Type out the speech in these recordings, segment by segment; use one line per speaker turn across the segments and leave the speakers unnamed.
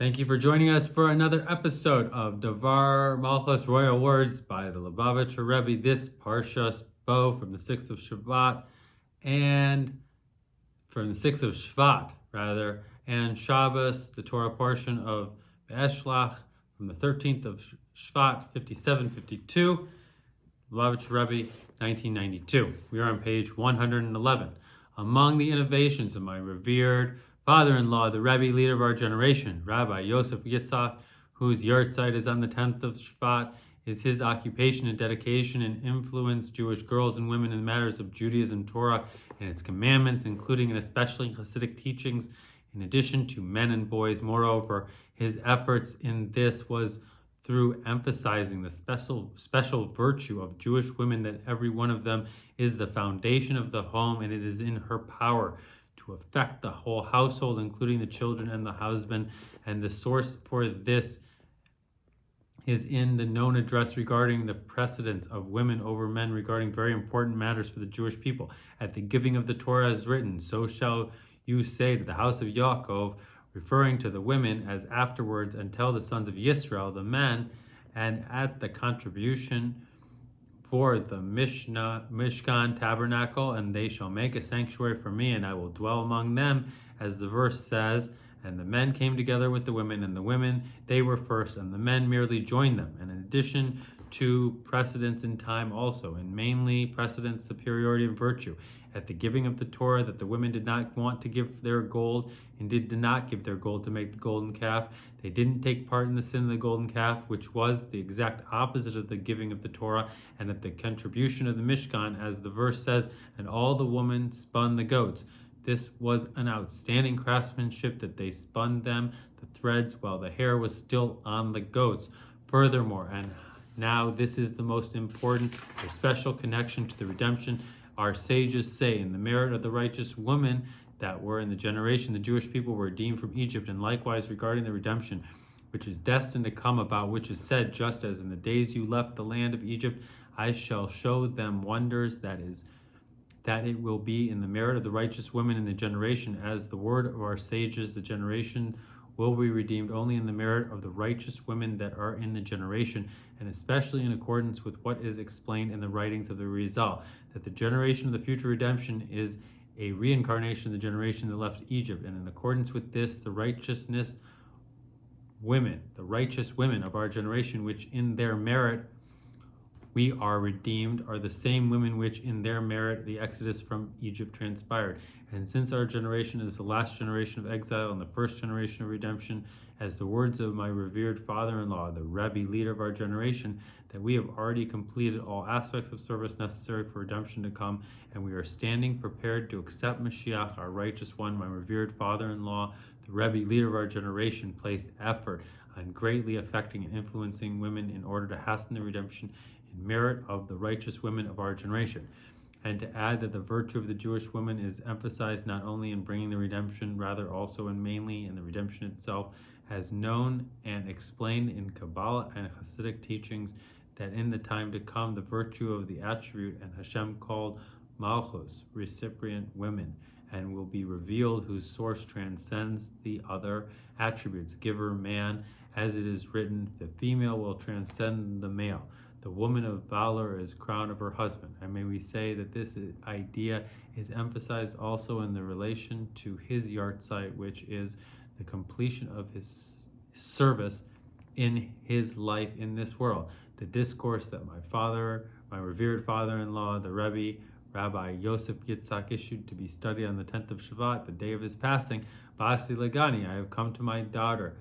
Thank you for joining us for another episode of Dvar Malchus Royal Words by the Lubavitcher Rebbe. This Parshas Bo from the 6th of Shabbat and from the 6th of Shvat, rather, and Shabbos, the Torah portion of Eshlach from the 13th of Shvat, 5752, Lubavitcher Rebbe, 1992. We are on page 111. Among the innovations of my revered father-in-law, the Rebbe leader of our generation, Rabbi Yosef Yitzhak, whose yahrzeit is on the 10th of Shvat, is his occupation and dedication and influence Jewish girls and women in matters of Judaism, Torah, and its commandments, including and especially Hasidic teachings, in addition to men and boys. Moreover, his efforts in this was through emphasizing the special virtue of Jewish women, that every one of them is the foundation of the home, and it is in her power to affect the whole household, including the children and the husband. And the source for this is in the known address regarding the precedence of women over men regarding very important matters for the Jewish people. At the giving of the Torah is written, "So shall you say to the house of Yaakov," referring to the women, "as afterwards, and tell the sons of Yisrael," the men, and at the contribution for the Mishkan tabernacle, "and they shall make a sanctuary for me, and I will dwell among them," as the verse says. And the men came together with the women, and the women, they were first, and the men merely joined them. And in addition to precedence in time also, and mainly precedence, superiority, and virtue, at the giving of the Torah, that the women did not want to give their gold, and did not give their gold to make the golden calf. They didn't take part in the sin of the golden calf, which was the exact opposite of the giving of the Torah. And at the contribution of the Mishkan, as the verse says, "And all the women spun the goats." This was an outstanding craftsmanship, that they spun them, the threads, while the hair was still on the goats. Furthermore, and now this is the most important, their special connection to the redemption, our sages say, in the merit of the righteous women that were in the generation the Jewish people were redeemed from Egypt, and likewise regarding the redemption which is destined to come about, which is said, "Just as in the days you left the land of Egypt, I shall show them wonders," that it will be in the merit of the righteous women in the generation, as the word of our sages, the generation will be redeemed only in the merit of the righteous women that are in the generation, and especially in accordance with what is explained in the writings of the Rizal, that the generation of the future redemption is a reincarnation of the generation that left Egypt. And in accordance with this, the righteous women of our generation, which in their merit we are redeemed, are the same women which in their merit the exodus from Egypt transpired. And since our generation is the last generation of exile and the first generation of redemption, as the words of my revered father-in-law, the Rebbe leader of our generation, that we have already completed all aspects of service necessary for redemption to come, and we are standing prepared to accept Mashiach, our righteous one. My revered father-in-law, the Rebbe leader of our generation, placed effort on greatly affecting and influencing women in order to hasten the redemption in merit of the righteous women of our generation. And to add that the virtue of the Jewish woman is emphasized not only in bringing the redemption, rather also and mainly in the redemption itself, as known and explained in Kabbalah and Hasidic teachings, that in the time to come the virtue of the attribute and Hashem called Malchus, recipient women, and will be revealed, whose source transcends the other attributes, giver, man, as it is written, "The female will transcend the male. The woman of valor is crown of her husband." And may we say that this idea is emphasized also in the relation to his yahrzeit, which is the completion of his service in his life in this world. The discourse that my revered father-in-law, the Rebbe, Rabbi Yosef Yitzhak, issued to be studied on the 10th of Shvat, the day of his passing, "Basi Lagani, I have come to my daughter.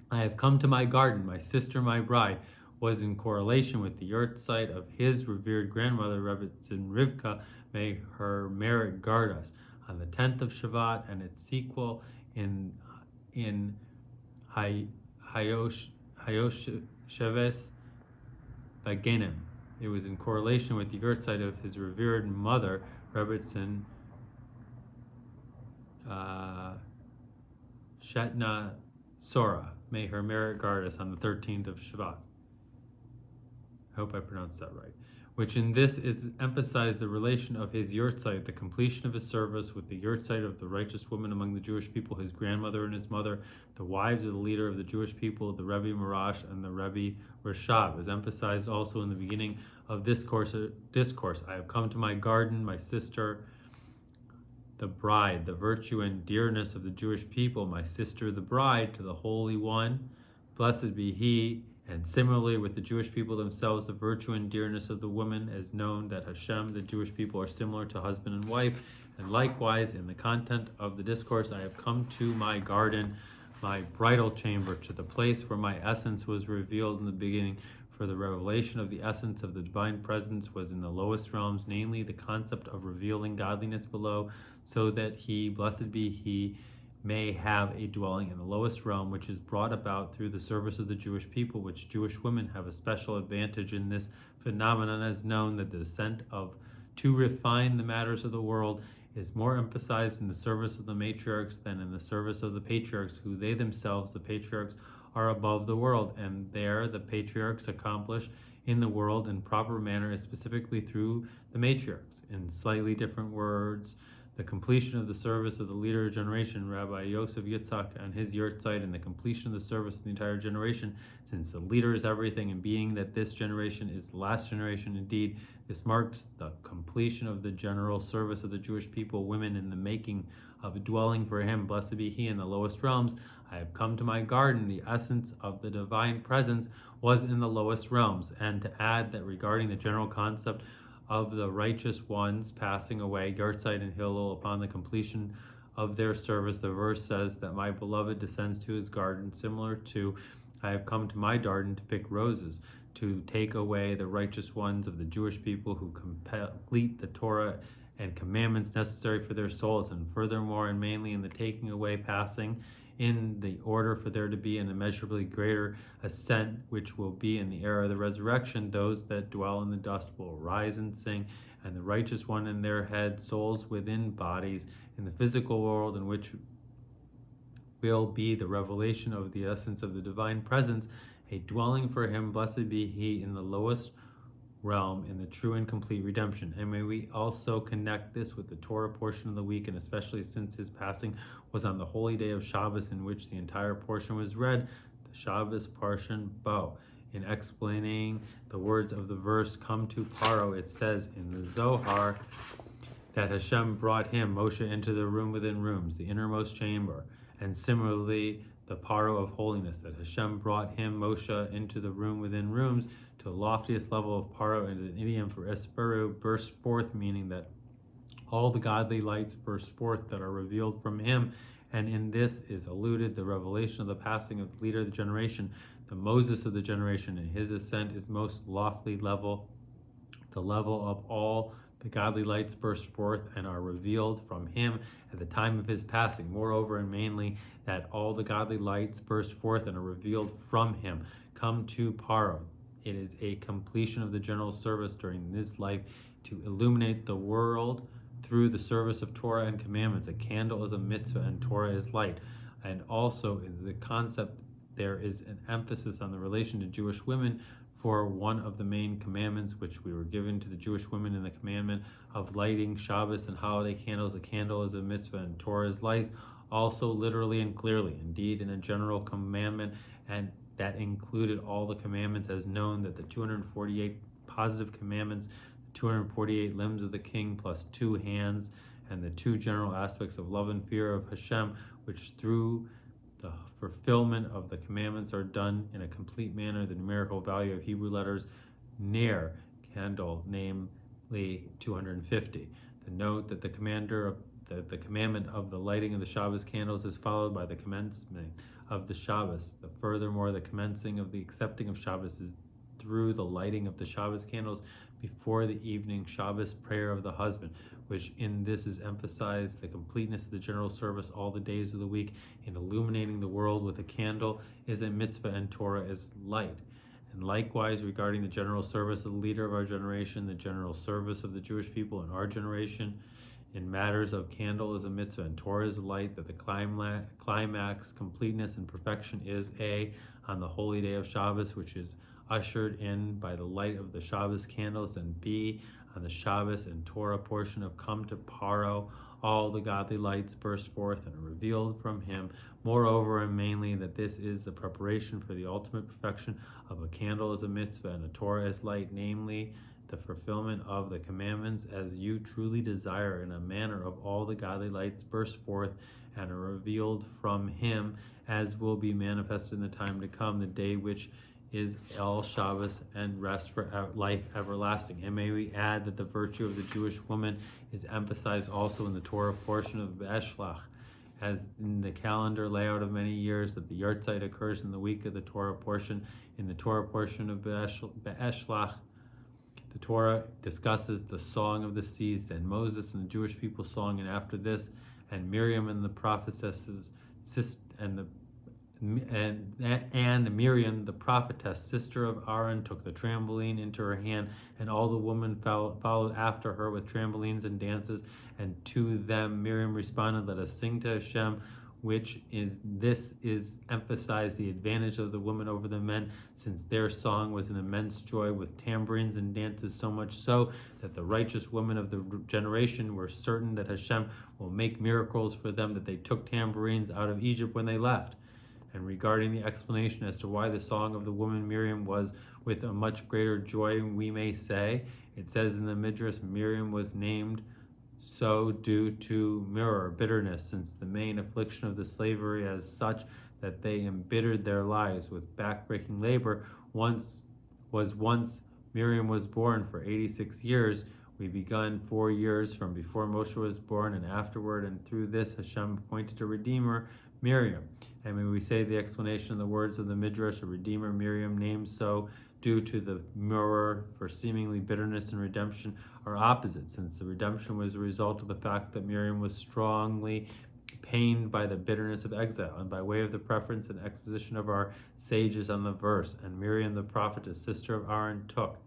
I have come to my garden, my sister, my bride," was in correlation with the yahrzeit of his revered grandmother, Rebbetzin Rivka, may her merit guard us, on the 10th of Shvat, and its sequel in Hayosheves Bagenim. It was in correlation with the yahrzeit of his revered mother, Rebbetzin Shetna Sora. May her merit guard us, on the 13th of Shvat. I hope I pronounced that right. Which in this is emphasized the relation of his yurtzeit, the completion of his service with the yurtzeit of the righteous woman among the Jewish people, his grandmother and his mother, the wives of the leader of the Jewish people, the Rebbe Marash and the Rebbe Rashab, is emphasized also in the beginning of this discourse. I have come to my garden, my sister, the bride, the virtue and dearness of the Jewish people, my sister, the bride, to the Holy One, blessed be he. And similarly with the Jewish people themselves, the virtue and dearness of the woman, as known that Hashem, the Jewish people, are similar to husband and wife. And likewise, in the content of the discourse, I have come to my garden, my bridal chamber, to the place where my essence was revealed in the beginning. For the revelation of the essence of the divine presence was in the lowest realms, namely the concept of revealing godliness below, so that he, blessed be he, may have a dwelling in the lowest realm, which is brought about through the service of the Jewish people, which Jewish women have a special advantage in this phenomenon, as known that the descent of to refine the matters of the world is more emphasized in the service of the matriarchs than in the service of the patriarchs, who they themselves, the patriarchs, are above the world, and there the patriarchs accomplish in the world in proper manner, is specifically through the matriarchs. In slightly different words, the completion of the service of the leader of generation, Rabbi Yosef Yitzhak, and his yurtzeit, and the completion of the service of the entire generation, since the leader is everything, and being that this generation is the last generation indeed, this marks the completion of the general service of the Jewish people, women, in the making of a dwelling for him, blessed be he, in the lowest realms. I have come to my garden, the essence of the divine presence was in the lowest realms. And to add that regarding the general concept of the righteous ones passing away, Yahrzeit and Hillel, upon the completion of their service, the verse says that my beloved descends to his garden, similar to I have come to my garden to pick roses, to take away the righteous ones of the Jewish people who complete the Torah and commandments necessary for their souls, and furthermore and mainly in the taking away, passing in the order for there to be an immeasurably greater ascent, which will be in the era of the resurrection. Those that dwell in the dust will rise and sing, and the righteous one in their head, souls within bodies, in the physical world, in which will be the revelation of the essence of the divine presence, a dwelling for him, blessed be he, in the lowest realm, in the true and complete redemption. And may we also connect this with the Torah portion of the week, and especially since his passing was on the holy day of Shabbos, in which the entire portion was read, the Shabbos Parshan Bo. In explaining the words of the verse, come to Paro, it says in the Zohar that Hashem brought him, Moshe, into the room within rooms, the innermost chamber. And similarly, the Paro of holiness, that Hashem brought him, Moshe, into the room within rooms, to the loftiest level of Paro, is an idiom for Esperu, burst forth, meaning that all the godly lights burst forth that are revealed from him. And in this is alluded the revelation of the passing of the leader of the generation, the Moses of the generation, and his ascent is most lofty level, the level of all the godly lights burst forth and are revealed from him at the time of his passing. Moreover, and mainly, that all the godly lights burst forth and are revealed from him. Come to Paro. It is a completion of the general service during this life to illuminate the world through the service of Torah and commandments. A candle is a mitzvah and Torah is light. And also in the concept, there is an emphasis on the relation to Jewish women for one of the main commandments which we were given to the Jewish women in the commandment of lighting Shabbos and holiday candles. A candle is a mitzvah and Torah is light, also literally and clearly, indeed in a general commandment, and that included all the commandments, as known that the 248 positive commandments, the 248 limbs of the king plus 2 hands, and the 2 general aspects of love and fear of Hashem, which through the fulfillment of the commandments are done in a complete manner. The numerical value of Hebrew letters Ner, candle, namely 250. The note that the commandment of the lighting of the Shabbos candles is followed by the commencement of the Shabbos. Furthermore, the commencing of the accepting of Shabbos is through the lighting of the Shabbos candles before the evening Shabbos prayer of the husband, which in this is emphasized the completeness of the general service all the days of the week in illuminating the world with a candle is a mitzvah and Torah is light. And likewise, regarding the general service of the leader of our generation, the general service of the Jewish people in our generation, in matters of candle is a mitzvah and Torah is light, that the climax, completeness, and perfection is on the holy day of Shabbos, which is ushered in by the light of the Shabbos candles, and B, on the Shabbos and Torah portion of Come to Paro, all the godly lights burst forth and are revealed from him. Moreover, and mainly, that this is the preparation for the ultimate perfection of a candle as a mitzvah and a Torah as light, namely the fulfillment of the commandments as you truly desire, in a manner of all the godly lights burst forth and are revealed from him, as will be manifested in the time to come, the day which is El Shabbos and rest for life everlasting. And may we add that the virtue of the Jewish woman is emphasized also in the Torah portion of Be'eshlach, as in the calendar layout of many years, that the Yahrzeit occurs in the week of the Torah portion. In the Torah portion of Be'eshlach, the Torah discusses the song of the seas, then Moses and the Jewish people song, and after this, and Miriam and the prophetesses, and Miriam, the prophetess, sister of Aaron, took the trampoline into her hand, and all the women followed after her with trampolines and dances. And to them Miriam responded, "Let us sing to Hashem," which is emphasized the advantage of the women over the men, since their song was an immense joy with tambourines and dances, so much so that the righteous women of the generation were certain that Hashem will make miracles for them, that they took tambourines out of Egypt when they left. And regarding the explanation as to why the song of the woman Miriam was with a much greater joy, we may say, it says in the Midrash, Miriam was named so due to mirror, bitterness, since the main affliction of the slavery as such that they embittered their lives with backbreaking labor once Miriam was born. For 86 years we begun 4 years from before Moshe was born and afterward, and through this Hashem appointed a redeemer, Miriam. And when we say the explanation of the words of the Midrash, a redeemer, Miriam, named so due to the mirror for seemingly bitterness and redemption, are opposite, since the redemption was a result of the fact that Miriam was strongly pained by the bitterness of exile, and by way of the preference and exposition of our sages on the verse, and Miriam the prophetess, sister of Aaron, took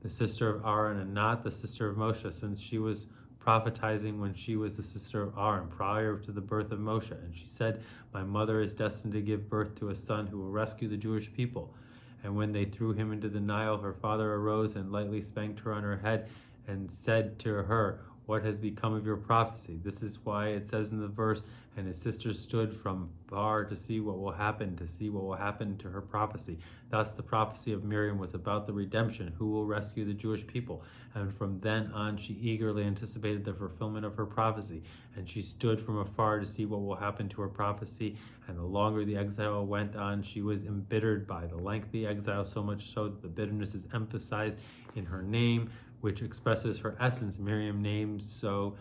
the sister of Aaron and not the sister of Moshe, since she was prophetizing when she was the sister of Aaron prior to the birth of Moshe. And she said, "My mother is destined to give birth to a son who will rescue the Jewish people." And when they threw him into the Nile, her father arose and lightly spanked her on her head and said to her, "What has become of your prophecy?" This is why it says in the verse, and his sister stood from far to see what will happen, to her prophecy. Thus the prophecy of Miriam was about the redemption, who will rescue the Jewish people. And from then on she eagerly anticipated the fulfillment of her prophecy, and she stood from afar to see what will happen to her prophecy. And the longer the exile went on, she was embittered by the lengthy exile, so much so that the bitterness is emphasized in her name, which expresses her essence. Miriam named so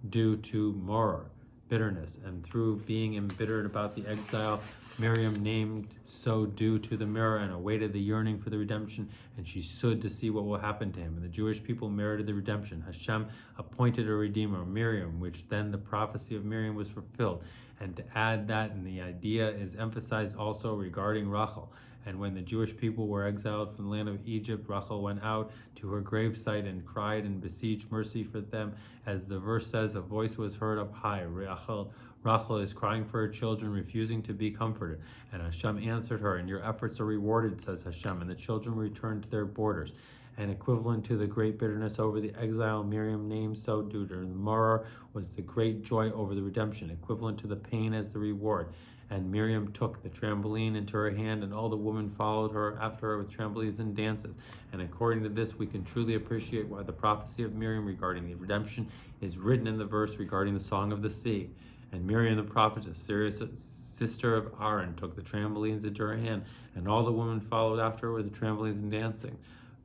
due to moror, bitterness, and through being embittered about the exile, Miriam named so due to the mirror, and awaited the yearning for the redemption, and she stood to see what will happen to him. And the Jewish people merited the redemption. Hashem appointed a redeemer, Miriam, which then the prophecy of Miriam was fulfilled. And to add that, and the idea is emphasized also regarding Rachel. And when the Jewish people were exiled from the land of Egypt, Rachel went out to her gravesite and cried and beseeched mercy for them. As the verse says, a voice was heard up high. Rachel is crying for her children, refusing to be comforted. And Hashem answered her, "And your efforts are rewarded," says Hashem. And the children returned to their borders. And equivalent to the great bitterness over the exile, Miriam named so due to the moror was the great joy over the redemption, equivalent to the pain as the reward. And Miriam took the trampoline into her hand, and all the women followed her after her with trampolines and dances. And according to this, we can truly appreciate why the prophecy of Miriam regarding the redemption is written in the verse regarding the song of the sea. And Miriam the prophetess, sister of Aaron, took the trampolines into her hand, and all the women followed after her with the trampolines and dancing.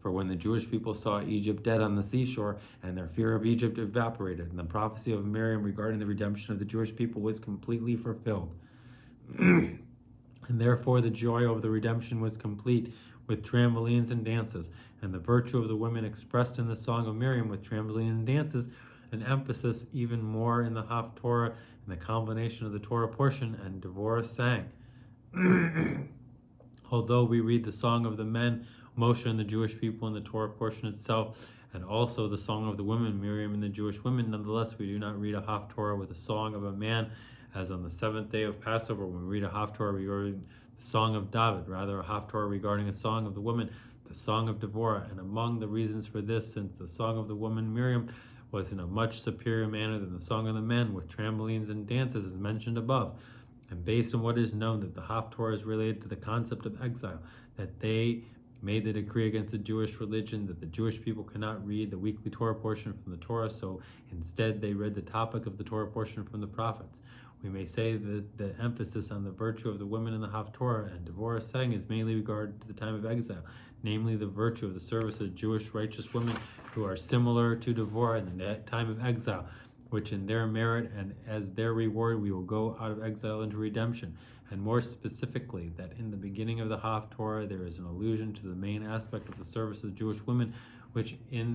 For when the Jewish people saw Egypt dead on the seashore, and their fear of Egypt evaporated, and the prophecy of Miriam regarding the redemption of the Jewish people was completely fulfilled. And therefore the joy of the redemption was complete with trampolines and dances, and the virtue of the women expressed in the song of Miriam with trampolines and dances, an emphasis even more in the Haftorah and the combination of the Torah portion, and Dvar sang. Although we read the song of the men, Moshe and the Jewish people, in the Torah portion itself, and also the song of the women, Miriam and the Jewish women, nonetheless we do not read a Haftorah with a song of a man as on the seventh day of Passover, when we read a Haftorah regarding the song of David, rather a Haftorah regarding a song of the woman, the song of Devorah. And among the reasons for this, since the song of the woman Miriam was in a much superior manner than the song of the men, with trampolines and dances as mentioned above, and based on what is known that the Haftorah is related to the concept of exile, that they made the decree against the Jewish religion that the Jewish people cannot read the weekly Torah portion from the Torah, so instead they read the topic of the Torah portion from the prophets. We may say that the emphasis on the virtue of the women in the Haftorah and Devorah sang is mainly regarded to the time of exile, namely the virtue of the service of Jewish righteous women who are similar to Devorah in the time of exile, which in their merit and as their reward we will go out of exile into redemption. And more specifically, that in the beginning of the Haftorah there is an allusion to the main aspect of the service of the Jewish women, which in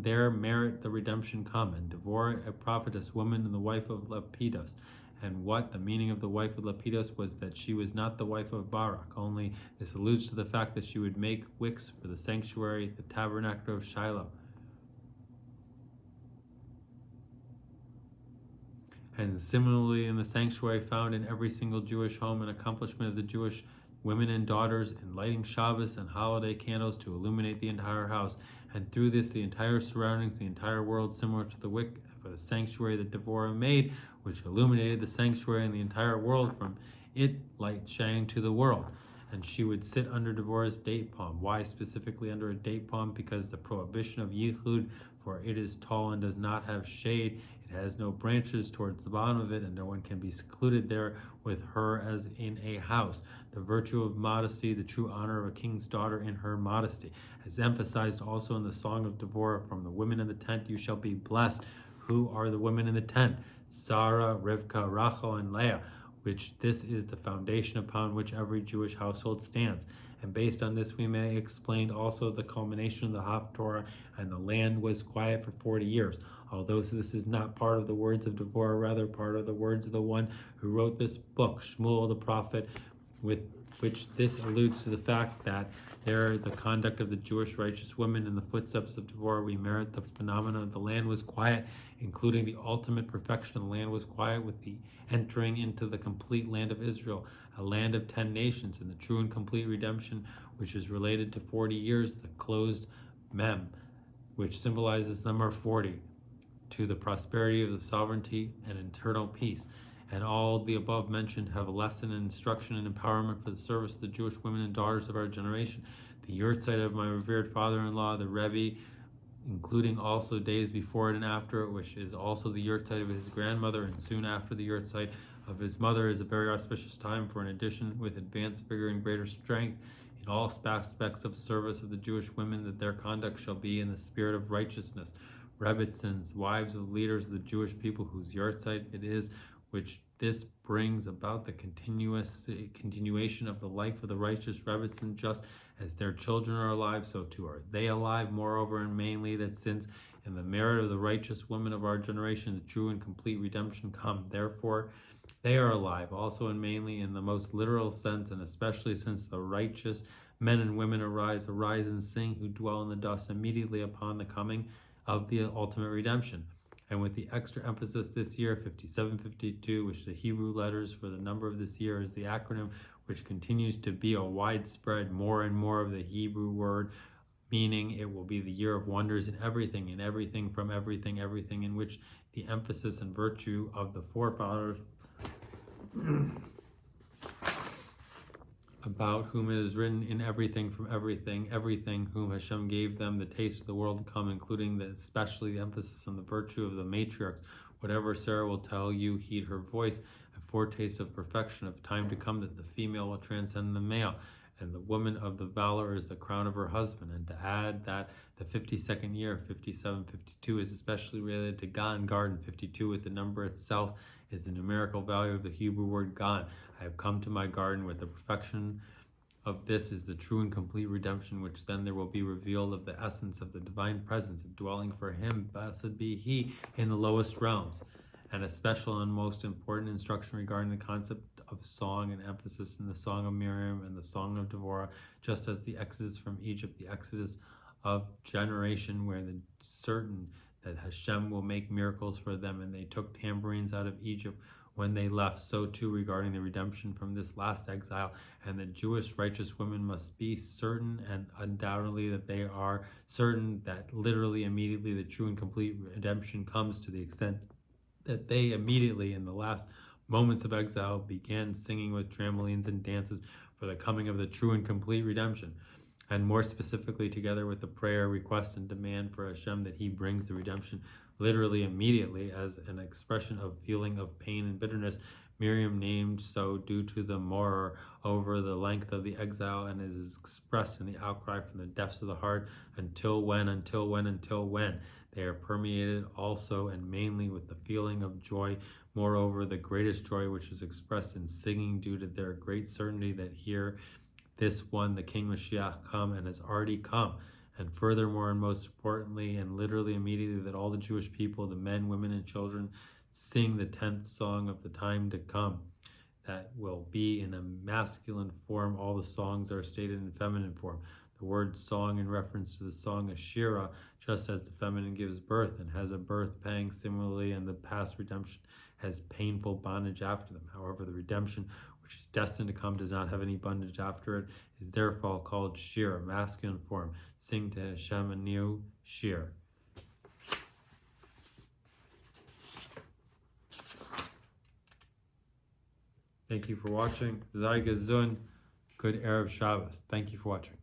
their merit the redemption come, and Devorah a prophetess woman and the wife of Lapidos. And what the meaning of the wife of Lapidos was that she was not the wife of Barak, only this alludes to the fact that she would make wicks for the sanctuary, the tabernacle of Shiloh. And similarly in the sanctuary found in every single Jewish home, an accomplishment of the Jewish women and daughters in lighting Shabbos and holiday candles to illuminate the entire house, and through this the entire surroundings, the entire world, similar to the wick for the sanctuary that Devorah made, which illuminated the sanctuary and the entire world, from it light shining to the world. And she would sit under Devorah's date palm. Why specifically under a date palm? Because the prohibition of yichud, for it is tall and does not have shade, it has no branches towards the bottom of it, and no one can be secluded there with her as in a house. The virtue of modesty, the true honor of a king's daughter in her modesty, as emphasized also in the song of Devorah, from the women in the tent you shall be blessed. Who are the women in the tent? Sarah, Rivka, Rachel, and Leah, which this is the foundation upon which every Jewish household stands. And based on this we may explain also the culmination of the Haftorah, and the land was quiet for 40 years. Although this is not part of the words of Devorah, rather part of the words of the one who wrote this book, Shmuel the prophet, with which this alludes to the fact that there the conduct of the Jewish righteous women in the footsteps of Dvar, we merit the phenomenon of the land was quiet, including the ultimate perfection of the land was quiet with the entering into the complete land of Israel, a land of 10 nations, and the true and complete redemption, which is related to 40 years, the closed mem, which symbolizes number 40, to the prosperity of the sovereignty and eternal peace. And all the above mentioned have a lesson in instruction and empowerment for the service of the Jewish women and daughters of our generation. The yurtzeit of my revered father-in-law, the Rebbe, including also days before it and after it, which is also the yurtzeit of his grandmother, and soon after the yurtzeit of his mother, is a very auspicious time for an addition with advanced vigor and greater strength in all aspects of service of the Jewish women, that their conduct shall be in the spirit of righteousness. Rebbitzins, wives of leaders of the Jewish people, whose yurtzeit it is, which this brings about the continuation of the life of the righteous Rebbitzin, just as their children are alive, so too are they alive. Moreover, and mainly, that since in the merit of the righteous women of our generation the true and complete redemption come, therefore they are alive also, and mainly in the most literal sense, and especially since the righteous men and women arise and sing, who dwell in the dust immediately upon the coming of the ultimate redemption. And with the extra emphasis this year, 5752, which the Hebrew letters for the number of this year is the acronym, which continues to be a widespread more and more of the Hebrew word, meaning it will be the year of wonders in everything from everything, in which the emphasis and virtue of the forefathers about whom it is written, in everything from everything whom Hashem gave them the taste of the world to come, including especially the emphasis on the virtue of the matriarchs. Whatever Sarah will tell you, heed her voice, a foretaste of perfection, of time to come, that the female will transcend the male, and the woman of the valor is the crown of her husband. And to add that the 52nd year, 5752, is especially related to Gan, garden. 52 with the number itself is the numerical value of the Hebrew word Gan. I have come to my garden, with the perfection of this is the true and complete redemption, which then there will be revealed of the essence of the divine presence, a dwelling for him, blessed be he, in the lowest realms. And a special and most important instruction regarding the concept of song, and emphasis in the song of Miriam and the song of Devorah, just as the exodus from Egypt, the exodus of generation, where the certain that Hashem will make miracles for them, and they took tambourines out of Egypt when they left. So too regarding the redemption from this last exile, and the Jewish righteous women must be certain, and undoubtedly that they are certain, that literally immediately the true and complete redemption comes, to the extent that they immediately in the last moments of exile began singing with trampolines and dances for the coming of the true and complete redemption. And more specifically, together with the prayer, request, and demand for Hashem that he brings the redemption literally immediately as an expression of feeling of pain and bitterness, Miriam named so due to the moror over the length of the exile, and is expressed in the outcry from the depths of the heart, until when, until when, until when. They are permeated also and mainly with the feeling of joy, moreover the greatest joy which is expressed in singing due to their great certainty that here this one, the King Mashiach, come and has already come. And furthermore, and most importantly, and literally immediately, that all the Jewish people, the men, women, and children, sing the 10th song of the time to come. That will be in a masculine form. All the songs are stated in feminine form. The word song in reference to the song is Shira, just as the feminine gives birth and has a birth pang. Similarly, and the past redemption has painful bondage after them. However, the redemption which is destined to come does not have any bondage after it, is therefore called Shira, masculine form. Sing to Hashem a new Shir. Thank you for watching. Zai Gazun. Good Erev Shabbos. Thank you for watching.